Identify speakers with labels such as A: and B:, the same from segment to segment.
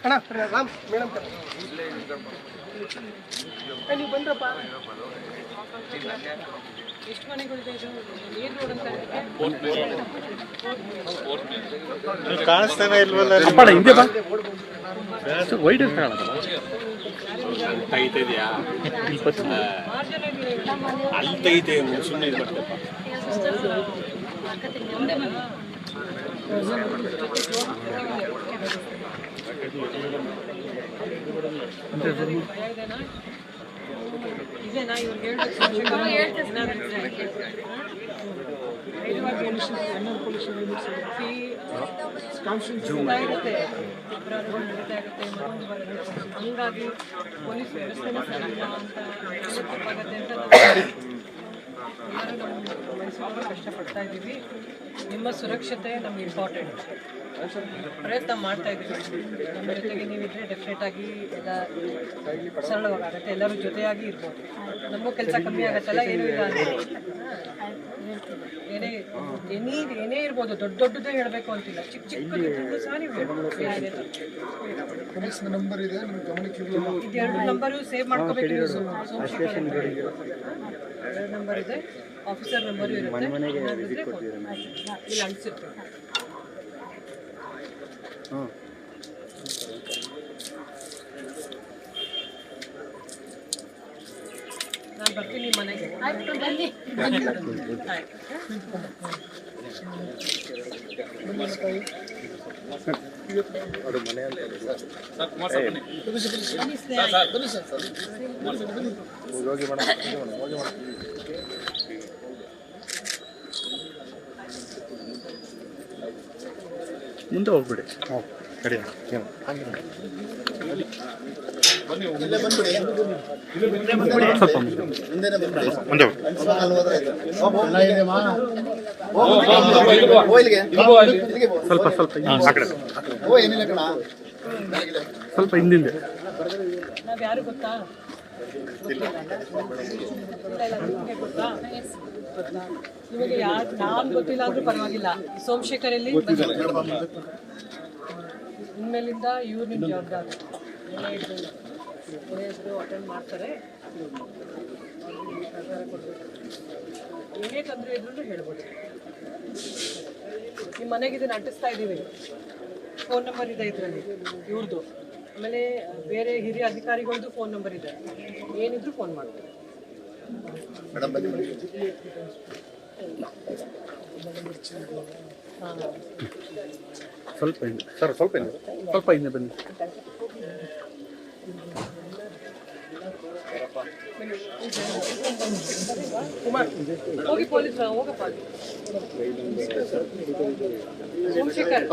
A: ಅಣ್ಣ ರಾಮ್ ಮೇಡಮ್ ನೀವು ಬಂದ್ರಪ್ಪ.
B: ಎಷ್ಟು ಮನೆಗಳಿದೆ ಇದು? ಏನ್ ರೋಡ್ ಅಂತ
C: ಕಾಣಿಸ್ತಾನೆ ಇಲ್ವಲ್ಲ.
A: ಹಿಂದೆ ಬಾ, ವೈಟ್ ಕಾಣುತ್ತಲ್ಲ.
C: ತೆಗಿತಿದ್ಯಾ? ಅಲ್ಲಿ ತೆಗಿತೇ ಸುಮ್ಮನೆ ಇದು ಬರ್ತಪ್ಪ.
B: ಇದೇನಾ ಇವ್ರಿಗೆ ಇರುತ್ತೆ, ಹಂಗಾಗಿ ಪೊಲೀಸ್ ವ್ಯವಸ್ಥೆನೇ ಸರಿಯಿಲ್ಲ ಅಂತ ತಪ್ಪಾಗತ್ತೆ ಅಂತ ಎಲ್ಲರೂ ನಮ್ಮ ಮೈಸೂರು ಕಷ್ಟಪಡ್ತಾ ಇದ್ದೀವಿ. ನಿಮ್ಮ ಸುರಕ್ಷತೆ ನಮ್ಗೆ ಇಂಪಾರ್ಟೆಂಟ್. ಪ್ರಯತ್ನ ಮಾಡ್ತಾ ಇದ್ದೀವಿ. ನಮ್ಮ ಜೊತೆಗೆ ನೀವಿದ್ರೆ ಡೆಫಿನೆಟ್ ಆಗಿ ಎಲ್ಲ ಸರಳವಾಗುತ್ತೆ. ಎಲ್ಲರೂ ಜೊತೆಯಾಗಿ ಇರ್ಬೋದು. ನಮಗೂ ಕೆಲಸ ಕಮ್ಮಿ ಆಗುತ್ತಲ್ಲ, ಏನೂ ಇಲ್ಲ ಅಂದರೆ ಏನೇ ಇರ್ಬೋದು. ದೊಡ್ಡದೇ ಹೇಳಬೇಕು ಅಂತಿಲ್ಲ, ಚಿಕ್ಕ ಚಿಕ್ಕದಿದ್ದು ಸಹ ನೀವು
A: ನಂಬರ್ ಇದೆ,
B: ಇದೆರಡು ನಂಬರು ಸೇವ್ ಮಾಡ್ಕೋಬೇಕು. ನೀವು ಸೋಮಶೇಖರ್ ಎರಡು ನಂಬರ್ ಇದೆ, ಆಫೀಸರ್ ನಂಬರು ಇರುತ್ತೆ. ಇಲ್ಲಿ ಅನಿಸುತ್ತೆ. ನಾನು ಬರ್ತೀನಿ ಮನೆಗೆ. ಆಯ್ತು ಬನ್ನಿ.
C: ಅದು ಮನೆ ಅಂತ ಹೋಗಿ ಮೇಡಮ್, ಹೋಗಿ ಮೇಡಮ್.
A: ಮುಂದೆ ಹೋಗ್ಬಿಡಿ. ಕಡಿ ಸ್ವಲ್ಪ ಮುಂದೆ ಸ್ವಲ್ಪ ಆ ಕಡೆ ಸ್ವಲ್ಪ ಹಿಂದಿಂದೆ.
B: ನಾವು ಯಾರು ಗೊತ್ತಾ? ನಿಮಗೆ ಯಾರು ನಾನು ಗೊತ್ತಿಲ್ಲ ಅಂದ್ರೂ ಪರವಾಗಿಲ್ಲ. ಸೋಮಶೇಖರಲ್ಲಿ ಇನ್ಮೇಲಿಂದ ಇವ್ರು ನಿಮ್ಮ ಜವಾಬ್ದಾರಿ. ಏನಾದರೂ ಅಟೆಂಡ್ ಮಾಡ್ತಾರೆ, ಏನೇ ತೊಂದರೆ ಇದ್ರೂ ಹೇಳ್ಬೋದು. ನಿಮ್ಮ ಮನೆಗೆ ಇದನ್ನು ಅಂಟಿಸ್ತಾ ಇದ್ದೀವಿ. ಫೋನ್ ನಂಬರ್ ಇದೆ ಇದರಲ್ಲಿ ಇವ್ರದ್ದು. ಆಮೇಲೆ ಬೇರೆ ಹಿರಿಯ ಅಧಿಕಾರಿಗಳದ್ದು ಫೋನ್ ನಂಬರ್ ಇದೆ. ಏನಿದ್ರು ಫೋನ್ ಮಾಡ್ತಾರೆ.
A: ಸ್ವಲ್ಪ ಹಿಂದೆ ಸರ್, ಸ್ವಲ್ಪ ಹಿಂದೆ, ಸ್ವಲ್ಪ ಹಿಂದೆ ಬನ್ನಿ.
B: ಹೋಗಿ ಪೊಲೀಸ್ ಹೋಗಪ್ಪ. ಸೋಮಶೇಖರ್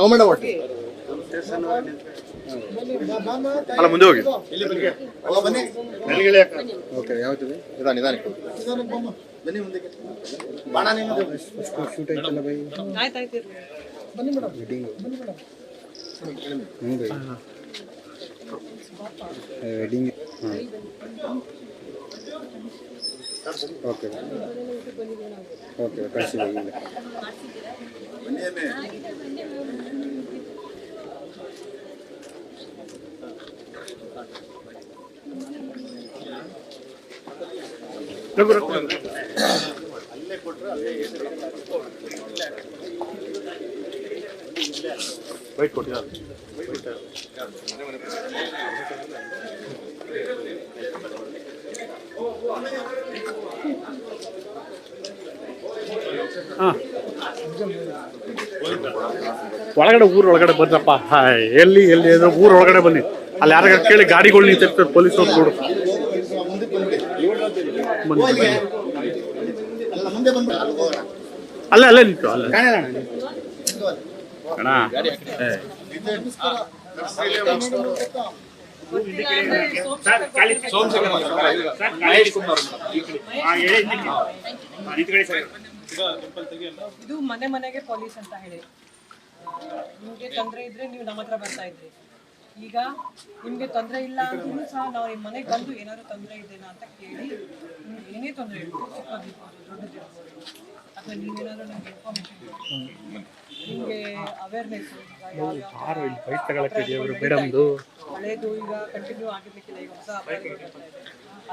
A: ಅಲ್ಲ, ಮುಂದೆ ಹೋಗಿ.
C: ಓಕೆ, ಯಾವ್ದು ನಿಧಾನ ಬನ್ನಿ ಮುಂದಕ್ಕೆ. ಬಾಣ ಶೂಟ್ ಆಯ್ತಲ್ಲ ಬೈ.
B: ಆಯ್ತಾಯ್ತು
A: ಬನ್ನಿ ಮೇಡಮ್.
C: ವೆಡ್ಡಿಂಗ್. ಓಕೆ ಓಕೆ, ಕಳಿಸಿ.
A: ವೈಟ್ ಕೊಟ್ಟಿದ್ದಾರೆ. ಒಳಗಡೆ ಊರೊಳಗಡೆ ಬಂದ್ರಪ್ಪ. ಎಲ್ಲಿ ಊರೊಳಗಡೆ ಬನ್ನಿ. ಅಲ್ಲಿ ಯಾರು ಕೇಳಿ ಗಾಡಿಗಳು ನಿಂತಿರ್ತಾರೆ ಪೊಲೀಸರು ನೋಡು. ಅಲ್ಲೇ ನಿಂತು ಅಲ್ಲ ಅಣ್ಣ.
B: ಇದು ಮನೆಗೆ ಪೊಲೀಸ್ ಅಂತ ಹೇಳಿ. ನಿಮಗೆ ತೊಂದರೆ ಇದ್ರೆ ನೀವು ನಮ್ಮ ಹತ್ರ ಬರ್ತಾ ಇದ್ರಿ. ಈಗ ನಿಮಗೆ ತೊಂದರೆ ಇಲ್ಲ ಅಂದ್ರೂ ಸಹ ನಾವು ನಿಮ್ಮ ಮನೆಗೆ ಬಂದು ಏನಾದ್ರು ತೊಂದರೆ ಇದೆನಾ ಅಂತ ಕೇಳಿ, ಏನೇ ತೊಂದರೆ ಇರ್ಬೋದು, ಚಿಕ್ಕದಿರ್ಬೋದು ದೊಡ್ಡದಿರ್ಬೋದು, ನೀವೇನಾದ್ರೂ ನಮ್ಗೆ ಇನ್ಫಾರ್ಮೇಷನ್ ನಿಮಗೆ ಅವೇರ್ನೆಸ್
A: ಯಾರು ಇಲ್ಲಿ ಬೈಕ್ ತಗೊಳಕ್ಕೆ ಇವರು ಮೇಡಮ್ದು
B: ಹಳೇದು ಈಗ ಕಂಟಿನ್ಯೂ ಆಗಿರ್ಲಿಕ್ಕಿಲ್ಲ ಈಗ ಹೊಸ ಅಪರಾಧಗಳು ಬರ್ತಾ ಇದೆ.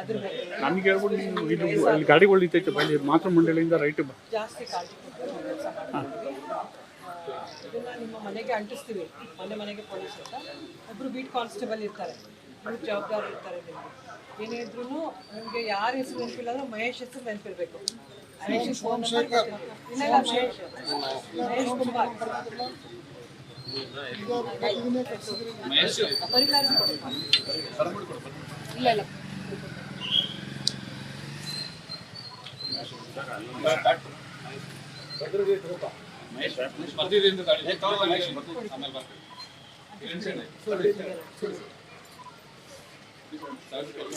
B: ಅದ್ರ ಬಗ್ಗೆ
A: ನನಗೆ ಹೇಳ್ಬಿಟ್ಟು ನೀವು ಇದು ಇಲ್ಲಿ ಗಾಡಿಗಳು ನಿಂತೈತೆ ಬಲ್ಲಿ ಮಾತೃ ಮಂಡಳಿಯಿಂದ ರೈಟ್
B: ಜಾಸ್ತಿ ಕಾಳಜಿ ಕೊಟ್ಟು ಕೆಲಸ ಮಾಡ್ತೀವಿ. ಇದನ್ನ ನಿಮ್ಮ ಮನೆಗೆ ಅಂಟಿಸ್ತೀವಿ. ಮನೆ ಮನೆಗೆ ಪೊಲೀಸ್ ಅಂತ ಒಬ್ರು ಬೀಟ್ ಕಾನ್ಸ್ಟೇಬಲ್ ಇರ್ತಾರೆ, ಅವ್ರು ಜವಾಬ್ದಾರಿ ಇರ್ತಾರೆ. ನಿಮಗೆ ಏನೇ ಇದ್ರೂ ನಿಮಗೆ ಯಾರ ಹೆಸರು ನೆನಪಿಲ್ಲ ಅಂದ್ರೆ ಮಹೇಶ್ ಹೆಸರು ನೆನಪಿರ್ಬೇಕು. ಮಹೇಶ್ ಫೋನ್ ನಂಬರ್ ಇಲ್ಲ, ಮಹೇಶ್ ಕುಮಾರ್ ಪರಿಹಾರ ಇಲ್ಲ ಇಲ್ಲ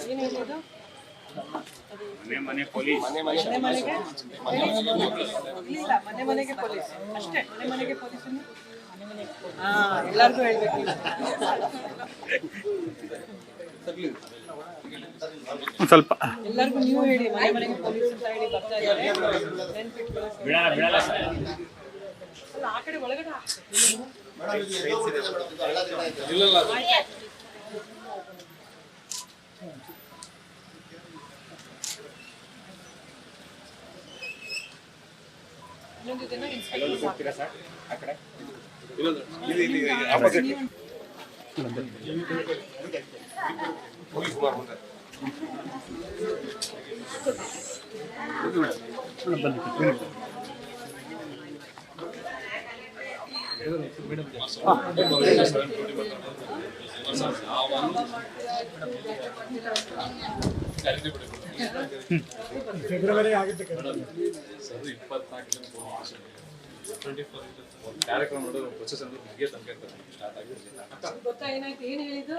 B: ಏನು ಹೇಳೋದು
A: ಮನೆ ಪೊಲೀಸ್
B: ಮನೆ ಮನೆಗೆ ಇಲ್ಲ, ಮನೆ ಮನೆಗೆ ಪೊಲೀಸ್ ಅಷ್ಟೇ. ಮನೆ ಮನೆಗೆ ಪೊಲೀಸ್ ಎಲ್ಲರಿಗೂ ಹೇಳ್ಬೇಕು.
A: ಒಂದು ಸ್ವಲ್ಪ
B: ಎಲ್ಲರಿಗೂ ನೀವು ಹೇಳಿ, ಮನೆ ಮನೆಗೆ ಪೊಲೀಸ್ ಅಂತ ಹೇಳಿ ಬರ್ತಾ ಇದ್ದಾರೆ. ಅಲ್ಲ, ಆ ಕಡೆ ಒಳಗಡೆ ಇನ್ನೊಂದು ದಿನ ಇನ್ಸ್ಪೆಕ್ಟರ್
D: ಫೆಬ್ರವರಿ ಆಗುತ್ತೆ ಕಾರ್ಯಕ್ರಮ ನೋಡೋದು ಪ್ರೊಸೆಸ್ ಅಂದ್ರೆ ಮುಗಿಯ ತನಕ ಸ್ಟಾರ್ಟ್ ಆಗಿದೆ.
B: ಗೊತ್ತಾ ಏನಾಯ್ತು? ಏನು ಹೇಳಿದ್ದು?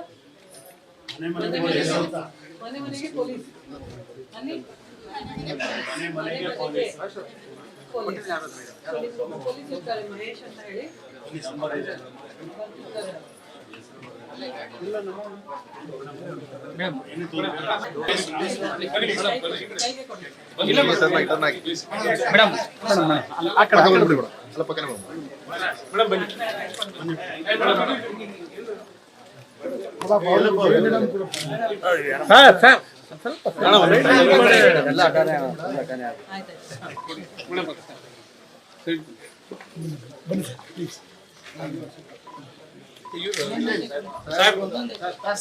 B: ಮನೆ ಮನೆಗೆ ಪೊಲೀಸ್ ಅನ್ನಿ. ಪೊಲೀಸ್ ಇರ್ತಾರೆ, ಮಹೇಶ್ ಅಂತ ಹೇಳಿ.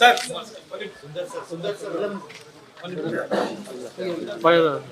A: ಸರ್